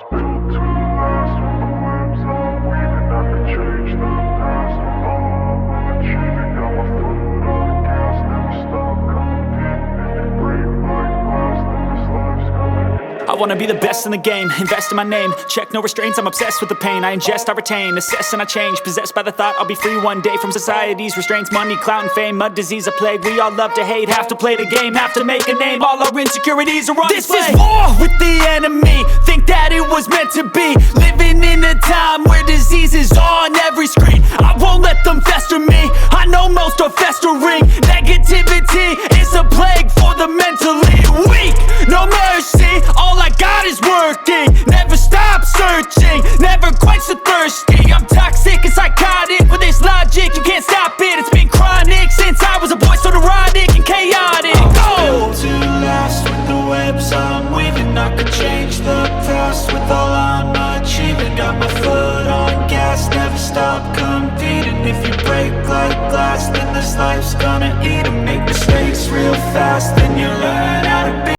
I wanna be the best in the game, invest in my name. Check no restraints, I'm obsessed with the pain. I ingest, I retain, assess and I change. Possessed by the thought I'll be free one day from society's restraints. Money, clout and fame, mud, disease, a plague. We all love to hate, have to play the game, have to make a name. All our insecurities are on display. This is war with the enemy, think that it was meant to be. Living in a time where disease is on every screen. I won't let them fester me, I know most are festering. Negativity is a plague for the mentally weak. No mercy, all I got is working. Never stop searching, never quench the thirsty. I'm toxic and psychotic, with this logic you can't stop it. It's been chronic since I was a boy, so neurotic and chaotic. I'm built to last with the webs I'm weaving. I could change the past with all I'm achieving. Got my foot on gas, never stop competing. If you break like glass, then this life's gonna eat 'em. Make mistakes real fast, then you learn how to be